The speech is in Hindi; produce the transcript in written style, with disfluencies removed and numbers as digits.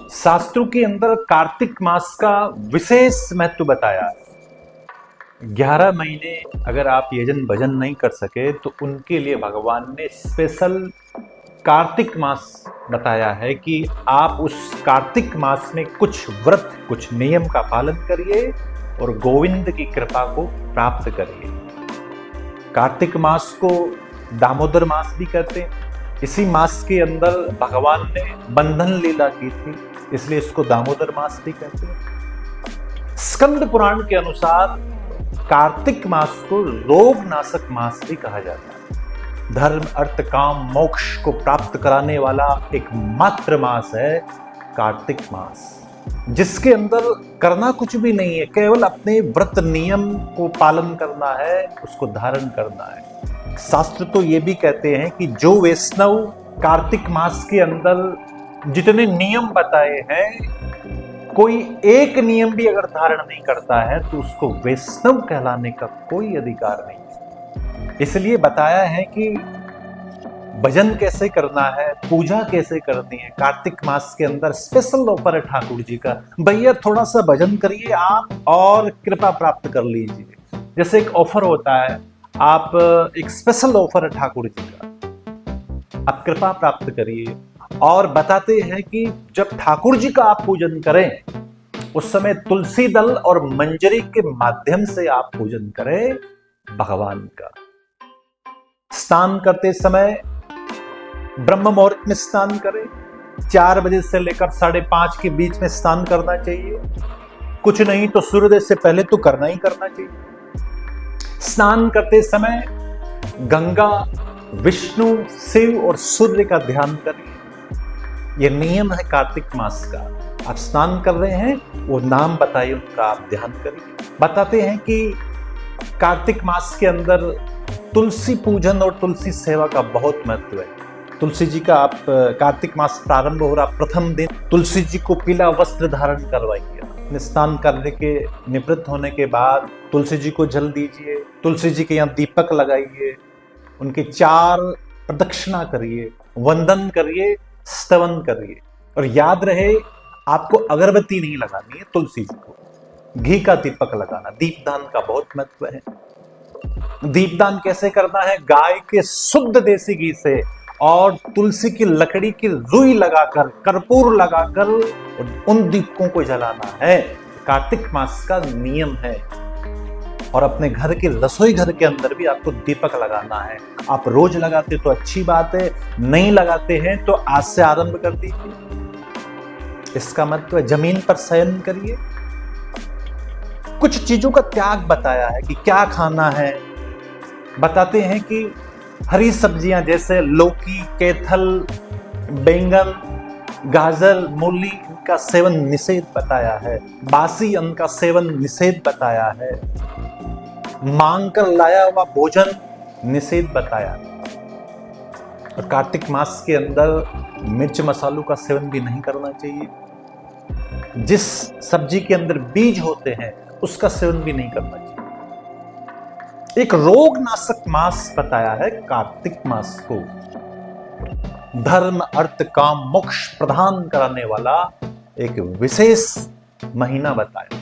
शास्त्रों के अंदर कार्तिक मास का विशेष महत्व बताया है। 11 महीने अगर आप यजन भजन नहीं कर सके तो उनके लिए भगवान ने स्पेशल कार्तिक मास बताया है कि आप उस कार्तिक मास में कुछ व्रत, कुछ नियम का पालन करिए और गोविंद की कृपा को प्राप्त करिए। कार्तिक मास को दामोदर मास भी कहते हैं। इसी मास के अंदर भगवान ने बंधन लीला की थी, इसलिए इसको दामोदर मास भी कहते हैं। स्कंद पुराण के अनुसार कार्तिक मास को रोग नाशक मास भी कहा जाता है। धर्म, अर्थ, काम, मोक्ष को प्राप्त कराने वाला एकमात्र मास है कार्तिक मास, जिसके अंदर करना कुछ भी नहीं है, केवल अपने व्रत नियम को पालन करना है, उसको धारण करना है। शास्त्र तो ये भी कहते हैं कि जो वैष्णव कार्तिक मास के अंदर जितने नियम बताए हैं, कोई एक नियम भी अगर धारण नहीं करता है तो उसको वैष्णव कहलाने का कोई अधिकार नहीं। इसलिए बताया है कि भजन कैसे करना है, पूजा कैसे करनी है। कार्तिक मास के अंदर स्पेशल ऑफर है ठाकुर जी का, भैया थोड़ा सा भजन करिए आप और कृपा प्राप्त कर लीजिए। जैसे एक ऑफर होता है, आप एक स्पेशल ऑफर है ठाकुर जी का, आप कृपा प्राप्त करिए। और बताते हैं कि जब ठाकुर जी का आप पूजन करें उस समय तुलसी दल और मंजरी के माध्यम से आप पूजन करें भगवान का। स्नान करते समय ब्रह्म मुहूर्त में स्नान करें, 4 बजे से लेकर 5:30 के बीच में स्नान करना चाहिए। कुछ नहीं तो सूर्योदय से पहले तो करना ही करना चाहिए। स्नान करते समय गंगा, विष्णु, शिव और सूर्य का ध्यान करिए। यह नियम है कार्तिक मास का। आप स्नान कर रहे हैं, वो नाम बताइए, उनका आप ध्यान करिए। बताते हैं कि कार्तिक मास के अंदर तुलसी पूजन और तुलसी सेवा का बहुत महत्व है। तुलसी जी का आप कार्तिक मास प्रारंभ हो रहा प्रथम दिन तुलसी जी को पीला वस्त्र धारण करवाइए। स्नान करने के निवृत्त होने के बाद तुलसी जी को जल दीजिए, तुलसी जी के यहाँ दीपक लगाइए, उनके 4 प्रदक्षिणा करिए, वंदन करिए, स्तवन करिए। और याद रहे, आपको अगरबत्ती नहीं लगानी है, तुलसी जी को घी का दीपक लगाना। दीपदान का बहुत महत्व है। दीपदान कैसे करना है? गाय के शुद्ध देसी घी से और तुलसी की लकड़ी की रुई लगाकर, कर्पूर लगाकर उन दीपकों को जलाना है। कार्तिक मास का नियम है। और अपने घर के रसोई घर के अंदर भी आपको दीपक लगाना है। आप रोज लगाते तो अच्छी बात है, नहीं लगाते हैं तो आज से आरंभ कर दीजिए। इसका मतलब जमीन पर शयन करिए। कुछ चीजों का त्याग बताया है कि क्या खाना है। बताते हैं कि हरी सब्जियां जैसे लौकी, कैथल, बैंगन, गाजर, मूली, इनका सेवन निषेध बताया है। बासी अन्न का सेवन निषेध बताया है। मांग कर लाया हुआ भोजन निषेध बताया है। और कार्तिक मास के अंदर मिर्च मसालों का सेवन भी नहीं करना चाहिए। जिस सब्जी के अंदर बीज होते हैं उसका सेवन भी नहीं करना चाहिए। एक रोग नाशक मास बताया है कार्तिक मास को। धर्म, अर्थ, काम, मोक्ष प्रदान कराने वाला एक विशेष महीना बताया।